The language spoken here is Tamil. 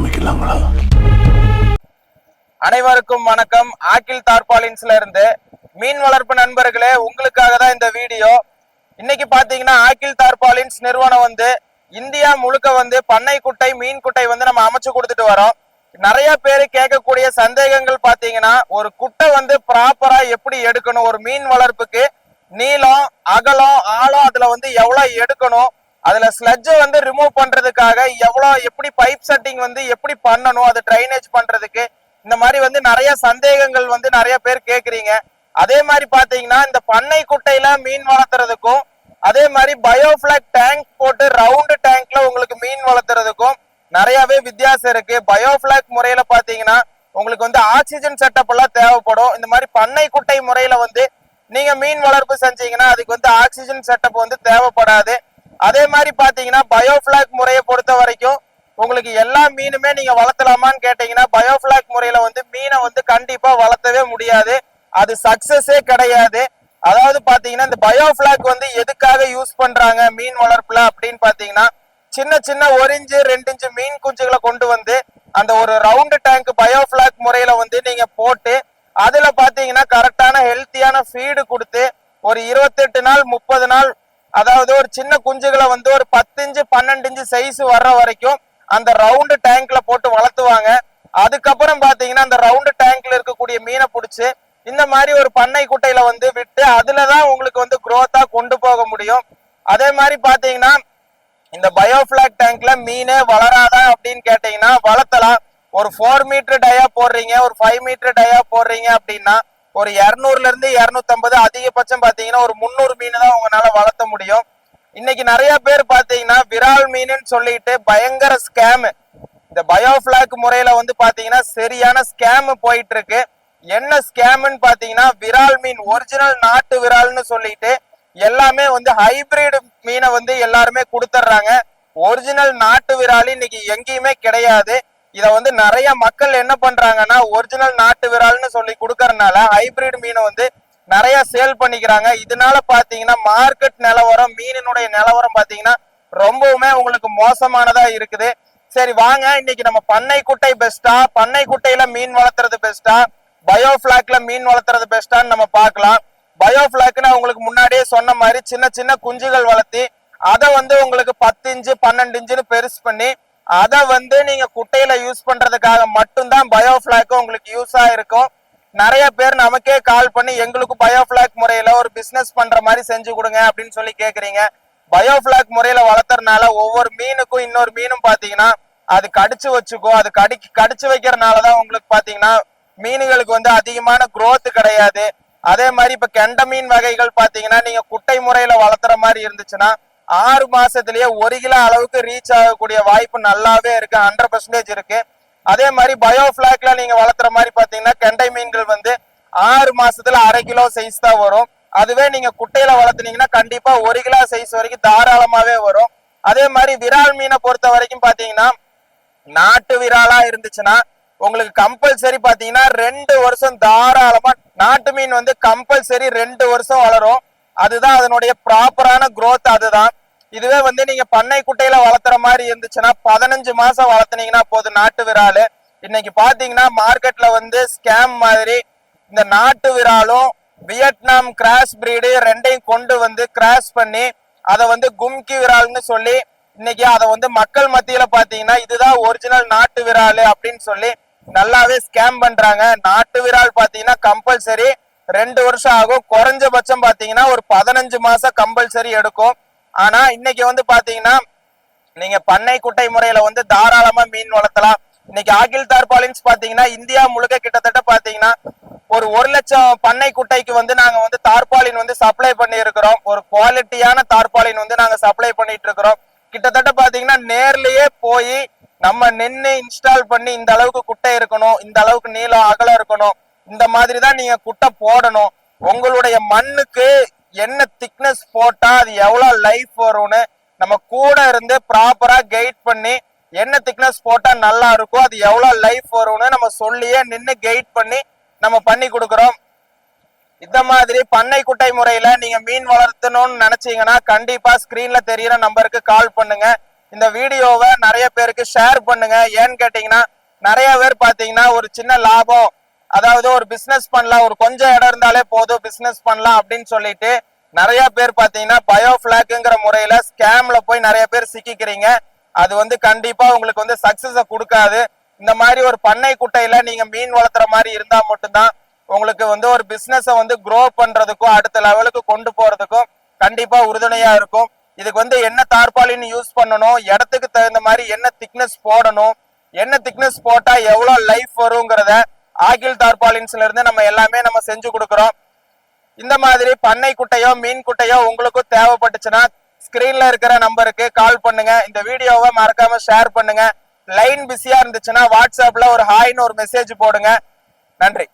ஆரம்பிக்கலாங்களா? அனைவருக்கும் வணக்கம். ஆக்கில் தார்பாலின்ஸ்ல இருந்து மீன் வளர்ப்பு நண்பர்களே, உங்களுக்காக தான் இந்த வீடியோ. இன்னைக்கு பாத்தீங்கன்னா ஆக்கில் தார்பாலின்ஸ் நிறுவனம் இந்தியா முழுக்க பண்ணை குட்டை மீன் குட்டை நம்ம அமைச்சு கொடுத்துட்டு வரோம். நிறைய பேரு கேட்கக்கூடிய சந்தேகங்கள் பாத்தீங்கன்னா, ஒரு குட்டை ப்ராப்பரா எப்படி எடுக்கணும், ஒரு மீன் வளர்ப்புக்கு நீளம் அகலம் ஆழம் அதுல எவ்வளவு எடுக்கணும், அதுல ஸ்லட்ஜ் ரிமூவ் பண்றதுக்காக எப்படி பைப் செட்டிங் எப்படி பண்ணணும், அது ட்ரைனேஜ் பண்றதுக்கு இந்த மாதிரி நிறைய சந்தேகங்கள் நிறைய பேர் கேக்குறீங்க. அதே மாதிரி பாத்தீங்கன்னா இந்த பண்ணை குட்டையில மீன் வளர்த்துறதுக்கும் அதே மாதிரி பயோஃபிளாக் டேங்க் போட்டு ரவுண்டு டேங்க்ல உங்களுக்கு மீன் வளர்த்துறதுக்கும் நிறையவே வித்தியாசம் இருக்கு. பயோஃபிளாக் முறையில பாத்தீங்கன்னா உங்களுக்கு ஆக்சிஜன் செட்டப் எல்லாம் தேவைப்படும். இந்த மாதிரி பண்ணை குட்டை முறையில நீங்க மீன் வளர்ப்பு செஞ்சீங்கன்னா அதுக்கு ஆக்சிஜன் செட்டப் தேவைப்படாது. அதே மாதிரி பாத்தீங்கன்னா பயோஃபிளாக் முறையை பொறுத்த வரைக்கும் உங்களுக்கு எல்லா மீனுமே நீங்க வளர்த்தலாமான்னு கேட்டீங்கன்னா பயோஃபிளாக் முறையில மீனை கண்டிப்பா வளர்த்தவே முடியாது. அது சக்சஸே கிடையாது. அதாவது பாத்தீங்கன்னா இந்த பயோஃபிளாக் எதுக்காக யூஸ் பண்றாங்க மீன் வளர்ப்புல அப்படின்னு பாத்தீங்கன்னா, சின்ன சின்ன 1 இன்ச்சு 2 இன்ச்சு மீன் குஞ்சுகளை கொண்டு அந்த ஒரு ரவுண்டு டேங்க் பயோஃபிளாக் முறையில நீங்க போட்டு அதுல பாத்தீங்கன்னா கரெக்டான ஹெல்த்தியான ஃபீடு கொடுத்து ஒரு 28 நாள் 30 நாள், அதாவது ஒரு சின்ன குஞ்சுகளை ஒரு 10 இன்ச்சு 12 இன்ச்சு சைஸ் வர்ற வரைக்கும் அந்த ரவுண்டு டேங்க்ல போட்டு வளர்த்துவாங்க. அதுக்கப்புறம் பாத்தீங்கன்னா அந்த ரவுண்டு டேங்க்ல இருக்கக்கூடிய மீனை பிடிச்சு இந்த மாதிரி ஒரு பண்ணை குட்டையில விட்டு அதுலதான் உங்களுக்கு குரோத்தா கொண்டு போக முடியும். அதே மாதிரி பாத்தீங்கன்னா இந்த பயோஃபிளாக் டேங்க்ல மீனே வளராதா அப்படின்னு கேட்டீங்கன்னா வளர்த்தலாம். ஒரு 4 மீட்டர் டயா போடுறீங்க, ஒரு 5 மீட்டர் டயா போடுறீங்க அப்படின்னா ஒரு 200ல இருந்து 250, அதிகபட்சம் பாத்தீங்கன்னா ஒரு 300 மீன் தான் உங்களால வளர்த்த முடியும். இன்னைக்கு நிறைய பேர் பாத்தீங்கன்னா விரால் மீன் சொல்லிட்டு பயங்கர ஸ்கேம், இந்த பயோஃபிளாக் முறையில பாத்தீங்கன்னா சரியான ஸ்கேம் போயிட்டு இருக்கு. என்ன ஸ்கேம்னு பாத்தீங்கன்னா, விரால் மீன் ஒரிஜினல் நாட்டு விரால்னு சொல்லிட்டு எல்லாமே ஹைபிரிட் மீனை எல்லாருமே கொடுத்துட்றாங்க. ஒரிஜினல் நாட்டு விரால் இன்னைக்கு எங்கேயுமே கிடையாது. இத நிறைய மக்கள் என்ன பண்றாங்கன்னா ஒரிஜினல் நாட்டு விரால்னு சொல்லி கொடுக்கறதுனால ஹைபிரிட் மீனை நிறைய சேல் பண்ணிக்கிறாங்க. இதனால பாத்தீங்கன்னா மார்க்கெட் நிலவரம் மீனினுடைய நிலவரம் பாத்தீங்கன்னா ரொம்பவுமே உங்களுக்கு மோசமானதா இருக்குது. சரி வாங்க, இன்னைக்கு நம்ம பண்ணை குட்டை பெஸ்டா, பண்ணை குட்டையில மீன் வளர்த்துறது பெஸ்டா, பயோஃபிளாக்ல மீன் வளர்த்துறது பெஸ்டான்னு நம்ம பார்க்கலாம். பயோஃபிளாக்னா உங்களுக்கு முன்னாடியே சொன்ன மாதிரி சின்ன சின்ன குஞ்சுகள் வளர்த்தி அதை உங்களுக்கு 10 இன்ச்சு 12 இன்ச்சுன்னு பெருசு பண்ணி அதை நீங்க குட்டையில யூஸ் பண்றதுக்காக மட்டும்தான் பயோஃபிளாக் உங்களுக்கு யூஸா இருக்கும். நிறைய பேர் நமக்கே கால் பண்ணி எங்களுக்கு பயோஃபிளாக் முறையில ஒரு பிசினஸ் பண்ற மாதிரி செஞ்சு கொடுங்க அப்படின்னு சொல்லி கேக்குறீங்க. பயோஃபிளாக் முறையில வளர்த்துறதுனால ஒவ்வொரு மீனுக்கும் இன்னொரு மீனும் பாத்தீங்கன்னா அது கடிச்சு வச்சுக்கும். அது கடிச்சு வைக்கிறதுனாலதான் உங்களுக்கு பாத்தீங்கன்னா மீன்களுக்கு அதிகமான growth கிடையாது. அதே மாதிரி இப்ப கெண்ட மீன் வகைகள் பாத்தீங்கன்னா நீங்க குட்டை முறையில வளர்த்துற மாதிரி இருந்துச்சுன்னா 6 மாசத்திலேயே 1 கிலோ அளவுக்கு ரீச் ஆகக்கூடிய வாய்ப்பு நல்லாவே இருக்கு, 100% இருக்கு. அதே மாதிரி பயோஃபிளாக்ல நீங்க வளர்த்துற மாதிரி பாத்தீங்கன்னா கெண்டை மீன்கள் 6 மாசத்துல 1/2 கிலோ சைஸ் தான் வரும். அதுவே நீங்க குட்டையில வளர்த்துனீங்கன்னா கண்டிப்பா 1 கிலோ சைஸ் வரைக்கும் தாராளமாவே வரும். அதே மாதிரி விரால் மீனை பொறுத்த வரைக்கும் பாத்தீங்கன்னா நாட்டு விராலா இருந்துச்சுன்னா உங்களுக்கு கம்பல்சரி பாத்தீங்கன்னா 2 வருஷம் தாராளமா நாட்டு மீன் கம்பல்சரி 2 வருஷம் வளரும். அதுதான் அதனுடைய ப்ராப்பரான growth. அதுதான். இதுவே நீங்க பண்ணை குட்டையில வளர்த்துற மாதிரி இருந்துச்சுன்னா 15 மாசம் வளர்த்துனீங்கன்னா போதும் நாட்டு விராலு. இன்னைக்கு பாத்தீங்கன்னா மார்க்கெட்ல ஸ்கேம் மாதிரி இந்த நாட்டு விராலும் வியட்நாம் கிராஸ் பிரீடு ரெண்டையும் கொண்டு கிராஸ் பண்ணி அதை கும்கி விரால்னு சொல்லி இன்னைக்கு அதை மக்கள் மத்தியில பாத்தீங்கன்னா இதுதான் ஒரிஜினல் நாட்டு விராலு அப்படின்னு சொல்லி நல்லாவே ஸ்கேம் பண்றாங்க. நாட்டு விரால் பாத்தீங்கன்னா கம்பல்சரி 2 வருஷம் ஆகும். குறைஞ்சபட்சம் பாத்தீங்கன்னா ஒரு 15 மாசம் கம்பல்சரி எடுக்கும். ஆனா இன்னைக்கு பாத்தீங்கன்னா நீங்க பண்ணை குட்டை முறையில தாராளமா மீன் வளர்த்தலாம். இன்னைக்கு ஆக்கில் தார்பாலின்ஸ் பாத்தீங்கன்னா இந்தியா முழுக்க கிட்டத்தட்ட பாத்தீங்கன்னா ஒரு 1 லட்சம் பண்ணை குட்டைக்கு நாங்க தார்பாலின் சப்ளை பண்ணி இருக்கிறோம். ஒரு குவாலிட்டியான தார்பாலின் நாங்க சப்ளை பண்ணிட்டு இருக்கிறோம். கிட்டத்தட்ட பாத்தீங்கன்னா நேர்லயே போய் நம்ம நின்று இன்ஸ்டால் பண்ணி இந்த அளவுக்கு குட்டை இருக்கணும், இந்த அளவுக்கு நீளம் அகலம் இருக்கணும், இந்த மாதிரி தான் நீங்க குட்டை போடணும். உங்களுடைய மண்ணுக்கு என்ன திக்னஸ் போட்டா அது எவ்வளவு லைஃப் வரும்னு நம்ம கூட இருந்து ப்ராப்பரா கைட் பண்ணி என்ன திக்னஸ் போட்டா நல்லா இருக்கும், அது எவ்வளவு லைஃப் வரும்னு நம்ம சொல்லியே நின்று கைட் பண்ணி நம்ம பண்ணி கொடுக்குறோம். இந்த மாதிரி பண்ணை குட்டை முறையில நீங்க மீன் வளர்த்தணும்னு நினைச்சீங்கன்னா கண்டிப்பா ஸ்கிரீன்ல தெரியுற நம்பருக்கு கால் பண்ணுங்க. இந்த வீடியோவை நிறைய பேருக்கு ஷேர் பண்ணுங்க. ஏன்னு கேட்டீங்கன்னா நிறைய பேர் பாத்தீங்கன்னா ஒரு சின்ன லாபம், அதாவது ஒரு பிசினஸ் பண்ணலாம், ஒரு கொஞ்சம் இடம் இருந்தாலே போதும் பிசினஸ் பண்ணலாம் அப்படின்னு சொல்லிட்டு நிறைய பேர் பாத்தீங்கன்னா பயோஃபிளாக்ங்கிற முறையில ஸ்கேம்ல போய் நிறைய பேர் சிக்கிக்கிறீங்க. அது வந்து கண்டிப்பா உங்களுக்கு வந்து சக்சஸ கொடுக்காது. இந்த மாதிரி ஒரு பண்ணை குட்டையில நீங்க மீன் வளர்த்துற மாதிரி இருந்தா மட்டும்தான் உங்களுக்கு வந்து ஒரு பிசினஸ வந்து க்ரோ பண்றதுக்கும் அடுத்த லெவலுக்கு கொண்டு போறதுக்கும் கண்டிப்பா உறுதுணையா இருக்கும். இதுக்கு வந்து என்ன தார்பாலின் யூஸ் பண்ணணும், இடத்துக்கு தகுந்த மாதிரி என்ன திக்னஸ் போடணும், என்ன திக்னஸ் போட்டா எவ்வளவு லைஃப் வருங்கிறத ஆகில் தார்பாலின்ஸ்ல இருந்து நம்ம எல்லாமே நம்ம செஞ்சு கொடுக்குறோம். இந்த மாதிரி பண்ணை குட்டையோ மீன் குட்டையோ உங்களுக்கும் தேவைப்பட்டுச்சுன்னா ஸ்கிரீன்ல இருக்கிற நம்பருக்கு கால் பண்ணுங்க. இந்த வீடியோவை மறக்காம ஷேர் பண்ணுங்க. லைன் பிஸியா இருந்துச்சுன்னா வாட்ஸ்அப்ல ஒரு ஹாய்னு ஒரு மெசேஜ் போடுங்க. நன்றி.